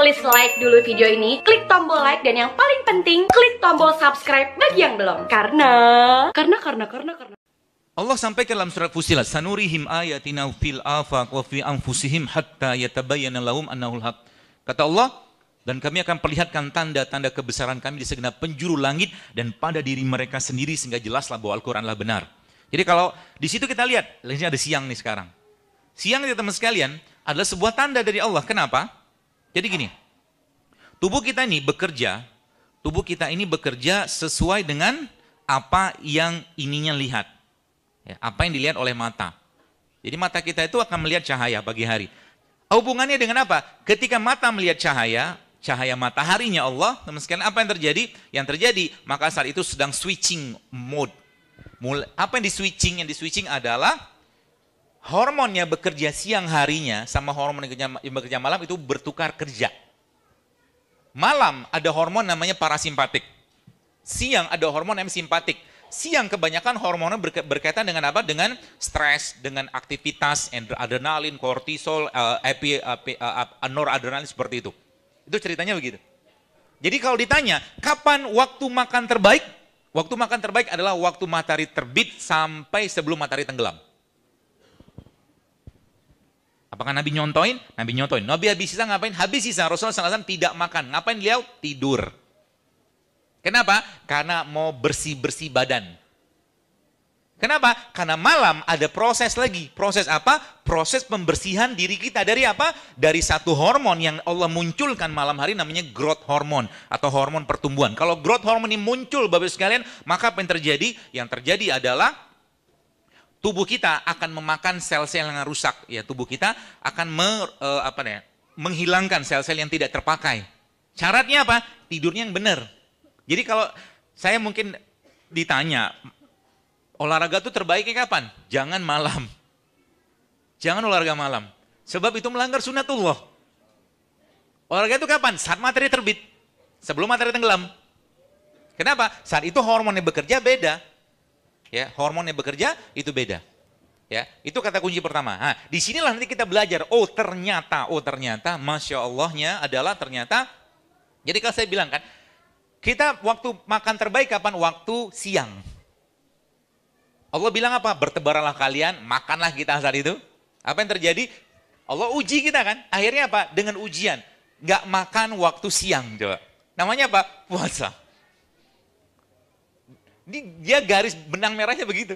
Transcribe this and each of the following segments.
please like dulu video ini, klik tombol like, dan yang paling penting, klik tombol subscribe bagi yang belum. Karena Allah sampaikan dalam surat Fussilat, sanurihim ayatina fil afaq wa fi anfusihim hatta yatabayyana lahum annahul haq. Kata Allah, dan kami akan perlihatkan tanda-tanda kebesaran kami di segenap penjuru langit dan pada diri mereka sendiri sehingga jelaslah bahwa Al-Qur'anlah benar. Jadi kalau di situ kita lihat, ini ada siang nih sekarang. Siang itu teman sekalian adalah sebuah tanda dari Allah. Kenapa? Jadi gini, tubuh kita ini bekerja sesuai dengan apa yang ininya lihat. Ya, apa yang dilihat oleh mata. Jadi mata kita itu akan melihat cahaya pagi hari. Hubungannya dengan apa? Ketika mata melihat cahaya mataharinya Allah, teman sekalian, apa yang terjadi? Yang terjadi, maka saat itu sedang switching mode. Apa yang di switching adalah hormonnya bekerja siang harinya sama hormon yang bekerja malam itu bertukar kerja. Malam ada hormon namanya parasimpatik. Siang ada hormon namanya simpatik. Siang kebanyakan hormonnya berkaitan dengan apa? Dengan stres, dengan aktivitas, adrenalin, kortisol, noradrenalin seperti itu. Itu ceritanya begitu. Jadi kalau ditanya, kapan waktu makan terbaik? Waktu makan terbaik adalah waktu matahari terbit sampai sebelum matahari tenggelam. Apakah Nabi nyontoin? Nabi nyontoin. Nabi habis sisa ngapain? Habis sisa Rasulullah SAW tidak makan. Ngapain beliau? Tidur. Kenapa? Karena mau bersih-bersih badan. Kenapa? Karena malam ada proses lagi. Proses apa? Proses pembersihan diri kita. Dari apa? Dari satu hormon yang Allah munculkan malam hari namanya growth hormone atau hormon pertumbuhan. Kalau growth hormone ini muncul Bapak sekalian, maka apa yang terjadi? Yang terjadi adalah tubuh kita akan memakan sel-sel yang rusak. Ya, tubuh kita akan menghilangkan sel-sel yang tidak terpakai. Syaratnya apa? Tidurnya yang benar. Jadi kalau saya mungkin ditanya, olahraga itu terbaiknya kapan? Jangan malam. Jangan olahraga malam. Sebab itu melanggar sunnatullah. Olahraga itu kapan? Saat matahari terbit. Sebelum matahari tenggelam. Kenapa? Saat itu hormonnya bekerja beda. Ya, hormonnya bekerja itu beda. Ya, itu kata kunci pertama. Nah, disinilah nanti kita belajar. Oh ternyata, Masya Allahnya adalah ternyata. Jadi kalau saya bilang kan, kita waktu makan terbaik kapan? Waktu siang. Allah bilang apa? Bertebaranlah kalian, makanlah kita saat itu. Apa yang terjadi? Allah uji kita kan? Akhirnya apa? Dengan ujian. Nggak makan waktu siang, coba. Namanya apa? Puasa. Dia garis benang merahnya begitu.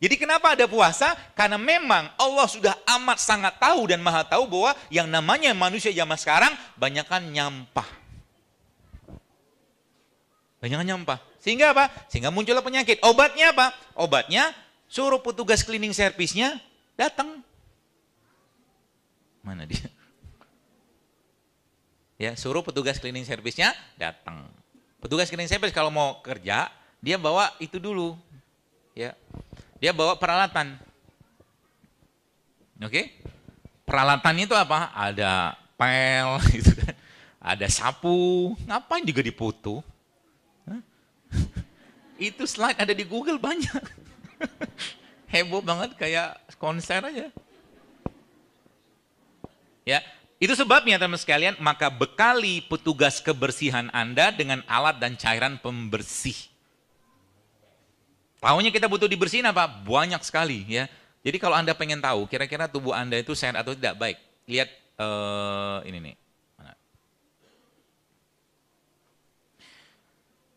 Jadi kenapa ada puasa? Karena memang Allah sudah amat sangat tahu dan maha tahu bahwa yang namanya manusia zaman sekarang banyakkan nyampah. Sehingga apa? Sehingga muncullah penyakit. Obatnya apa? Obatnya suruh petugas cleaning service-nya datang. Mana dia? Ya, suruh petugas cleaning service-nya datang. Petugas cleaning service kalau mau kerja, dia bawa itu dulu. Ya. Dia bawa peralatan. Oke? Peralatannya itu apa? Ada pel gitu kan. Ada sapu. Ngapain juga dipoto? Itu slide ada di Google banyak. Heboh banget kayak konser aja. Ya, itu sebabnya teman sekalian, maka bekali petugas kebersihan Anda dengan alat dan cairan pembersih. Tahunya kita butuh dibersihin apa? Banyak sekali ya. Jadi kalau Anda pengen tahu kira-kira tubuh Anda itu sehat atau tidak, baik. Lihat ini nih.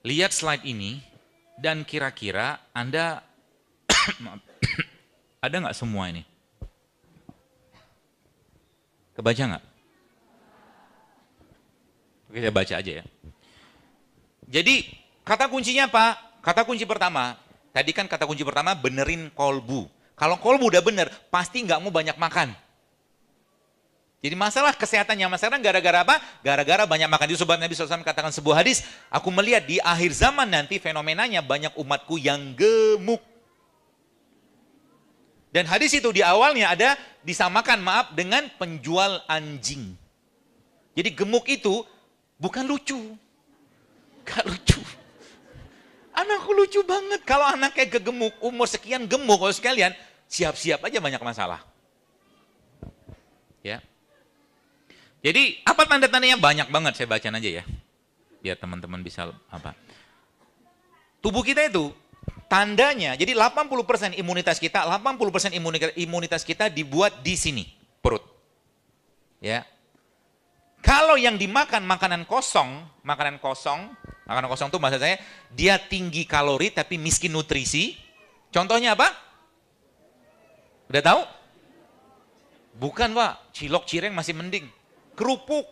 Lihat slide ini. Dan kira-kira Anda, ada nggak semua ini? Kebaca nggak? Oke, saya baca aja ya. Jadi, kata kuncinya apa? Kata kunci pertama, tadi kan kata kunci pertama benerin kolbu. Kalau kolbu udah bener, pasti nggak mau banyak makan. Jadi masalah kesehatannya masyarakat gara-gara apa? Gara-gara banyak makan. Itu sebab Nabi SAW katakan sebuah hadis, aku melihat di akhir zaman nanti fenomenanya banyak umatku yang gemuk. Dan hadis itu di awalnya ada disamakan, maaf, dengan penjual anjing. Jadi gemuk itu bukan lucu. Gak lucu. Anakku lucu banget. Kalau anaknya gemuk, umur sekian gemuk, kalau sekalian, siap-siap aja banyak masalah. Ya. Jadi apa tanda-tandanya? Banyak banget, saya bacain aja ya. Biar teman-teman bisa apa. Tubuh kita itu tandanya, jadi 80% imunitas kita, 80% imunitas kita dibuat di sini, perut. Ya. Kalau yang dimakan makanan kosong itu maksud saya, dia tinggi kalori tapi miskin nutrisi. Contohnya apa? Udah tahu? Bukan Pak, cilok cireng masih mending. Kerupuk.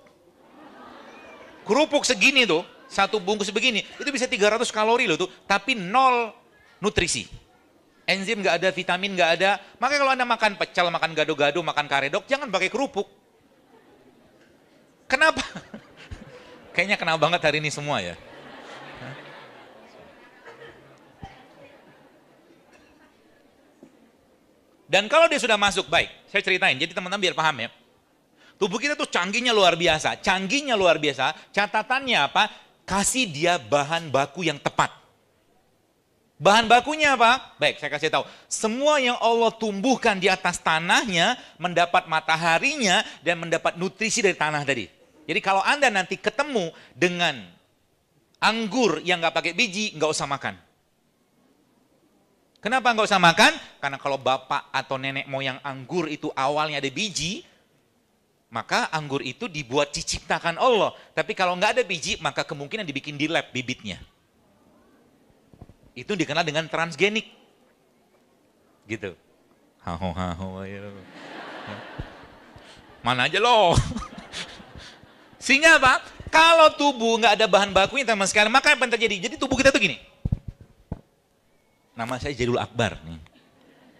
Kerupuk segini tuh, satu bungkus begini, itu bisa 300 kalori loh tuh, tapi nol nutrisi. Enzim nggak ada, vitamin nggak ada. Makanya kalau Anda makan pecel, makan gado-gado, makan karedok, jangan pakai kerupuk. Kenapa? Kayaknya kena banget hari ini semua ya. Dan kalau dia sudah masuk, baik, saya ceritain, jadi teman-teman biar paham ya. Tubuh kita tuh canggihnya luar biasa, catatannya apa? Kasih dia bahan baku yang tepat. Bahan bakunya apa? Baik, saya kasih tahu. Semua yang Allah tumbuhkan di atas tanahnya, mendapat mataharinya, dan mendapat nutrisi dari tanah tadi. Jadi kalau Anda nanti ketemu dengan anggur yang nggak pakai biji, nggak usah makan. Kenapa nggak usah makan? Karena kalau bapak atau nenek moyang anggur itu awalnya ada biji, maka anggur itu diciptakan Allah. Tapi kalau nggak ada biji, maka kemungkinan dibikin di lab bibitnya. Itu dikenal dengan transgenik. Gitu. Mana aja loh. Sehingga apa? Kalau tubuh nggak ada bahan bakunya sama sekali, maka apa yang terjadi? Jadi tubuh kita tuh gini. Nama saya Jadul Akbar nih.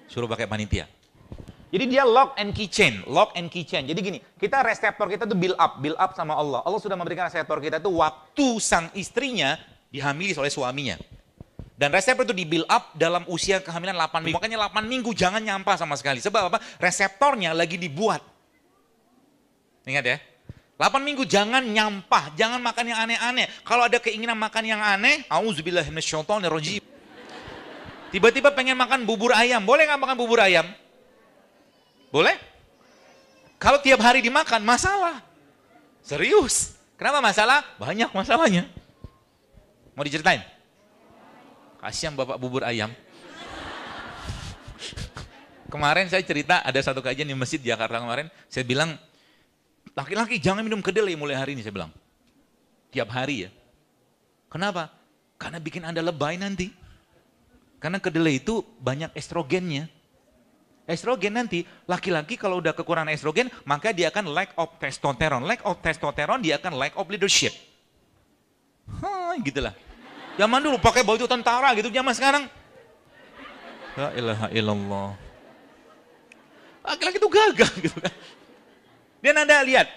Suruh pakai panitia. Jadi dia lock and key chain. Jadi gini, kita reseptor kita tuh build up sama Allah. Allah sudah memberikan reseptor kita tuh waktu sang istrinya dihamili oleh suaminya. Dan reseptor itu di build up dalam usia kehamilan 8 minggu. Makanya 8 minggu jangan nyampah sama sekali. Sebab apa? Reseptornya lagi dibuat. Ingat ya. 8 minggu jangan nyampah, jangan makan yang aneh-aneh. Kalau ada keinginan makan yang aneh, auzubillahi minasyaitonirrajim. Tiba-tiba pengen makan bubur ayam, boleh nggak makan bubur ayam? Boleh? Kalau tiap hari dimakan, masalah. Serius. Kenapa masalah? Banyak masalahnya. Mau diceritain? Kasihan bapak bubur ayam. Kemarin saya cerita, ada satu kajian di masjid Jakarta kemarin, saya bilang, laki-laki jangan minum kedelai mulai hari ini, saya bilang. Tiap hari ya. Kenapa? Karena bikin Anda lebay nanti. Karena kedelai itu banyak estrogennya. Estrogen nanti, laki-laki kalau udah kekurangan estrogen, maka dia akan lack of testosteron. Lack of testosteron, dia akan lack of leadership. Gitulah. Zaman dulu pakai baju tentara gitu, zaman sekarang. La ilaha illallah. Laki-laki itu gagah gitu kan. Dan Anda lihat,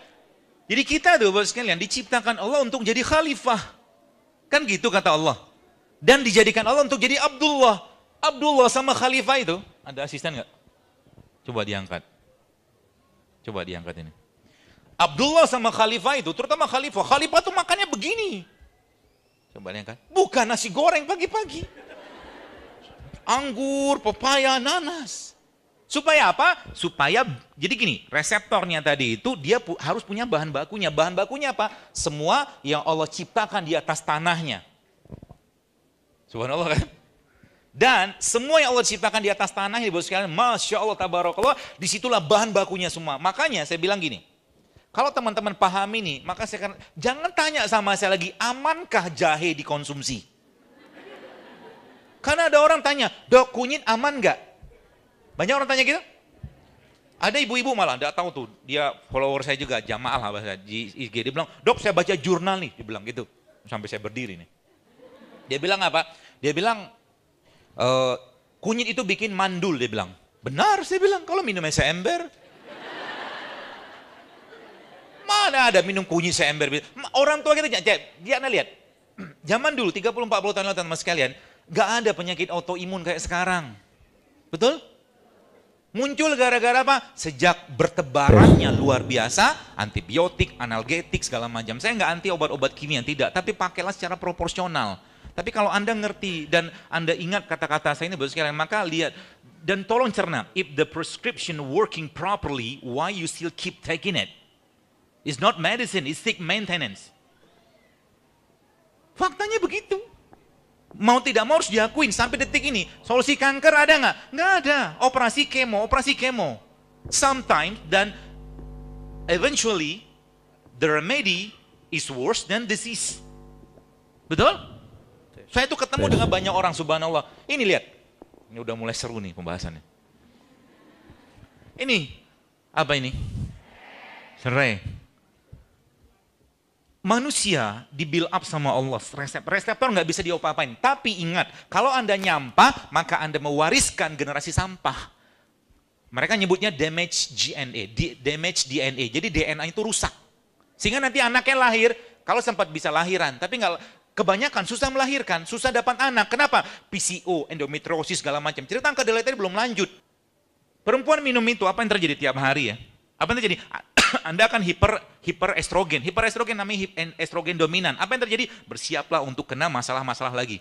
jadi kita tuh Bapak sekalian diciptakan Allah untuk jadi khalifah. Kan gitu kata Allah. Dan dijadikan Allah untuk jadi Abdullah. Abdullah sama khalifah itu, ada asisten nggak? Coba diangkat. Coba diangkat ini. Abdullah sama khalifah itu, terutama khalifah. Khalifah tuh makannya begini. Coba diangkat. Bukan nasi goreng pagi-pagi. Anggur, pepaya, nanas. Supaya apa? Supaya, jadi gini, reseptornya tadi itu dia harus punya bahan bakunya. Bahan bakunya apa? Semua yang Allah ciptakan di atas tanahnya. Subhanallah kan? Dan semua yang Allah ciptakan di atas tanahnya, Ibu sekalian, Masya Allah, Tabarakallah, disitulah bahan bakunya semua. Makanya saya bilang gini, kalau teman-teman paham ini, maka saya jangan tanya sama saya lagi, amankah jahe dikonsumsi? Karena ada orang tanya, dok kunyit aman nggak? Banyak orang tanya gitu. Ada ibu-ibu malah, enggak tahu tuh, dia follower saya juga, jamaah lah bahasa di IG. Dia bilang, dok saya baca jurnal nih, dia bilang gitu. Sampai saya berdiri nih. Dia bilang apa? Dia bilang, kunyit itu bikin mandul, dia bilang. Benar, saya bilang, kalau minumnya seember. Mana ada minum kunyit seember. Orang tua kita, dia Anda lihat. Zaman dulu, 30-40 tahun lalu teman-teman sekalian, gak ada penyakit autoimun kayak sekarang. Betul? Muncul gara-gara apa? Sejak bertebarannya luar biasa, antibiotik, analgetik, segala macam. Saya nggak anti obat-obat kimia, tidak. Tapi pakailah secara proporsional. Tapi kalau Anda ngerti dan Anda ingat kata-kata saya ini, Bapak sekalian, maka lihat. Dan tolong cerna, if the prescription working properly, why you still keep taking it? It's not medicine, it's sick maintenance. Faktanya begitu. Mau tidak mau harus diakuin sampai detik ini. Solusi kanker ada nggak? Nggak ada. Operasi kemo. Sometimes dan eventually the remedy is worse than disease. Betul? Saya tuh ketemu dengan banyak orang, subhanallah. Ini lihat. Ini udah mulai seru nih pembahasannya. Ini apa ini? Serai. Manusia di build up sama Allah, reseptor nggak bisa diopa-apain. Tapi ingat, kalau Anda nyampah, maka Anda mewariskan generasi sampah. Mereka nyebutnya damage DNA. Jadi DNA itu rusak. Sehingga nanti anaknya lahir, kalau sempat bisa lahiran, tapi nggak, kebanyakan susah melahirkan, susah dapat anak. Kenapa? PCO, endometriosis, segala macam. Cerita kedelai tadi belum lanjut. Perempuan minum itu, apa yang terjadi tiap hari ya? Apa yang terjadi? Anda akan hiperestrogen. Hiperestrogen namanya estrogen dominan. Apa yang terjadi? Bersiaplah untuk kena masalah-masalah lagi.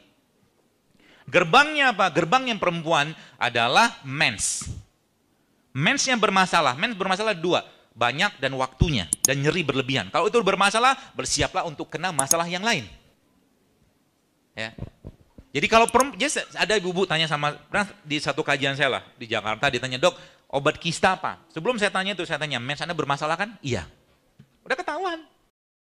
Gerbangnya apa? Gerbang yang perempuan adalah mens. Mens yang bermasalah. Mens bermasalah dua. Banyak dan waktunya. Dan nyeri berlebihan. Kalau itu bermasalah, bersiaplah untuk kena masalah yang lain. Ya. Jadi kalau ada ibu-ibu tanya sama, di satu kajian saya lah, di Jakarta, ditanya, dok, obat kista apa? Sebelum saya tanya itu, saya tanya, mens Anda bermasalah kan? Iya. Udah ketahuan.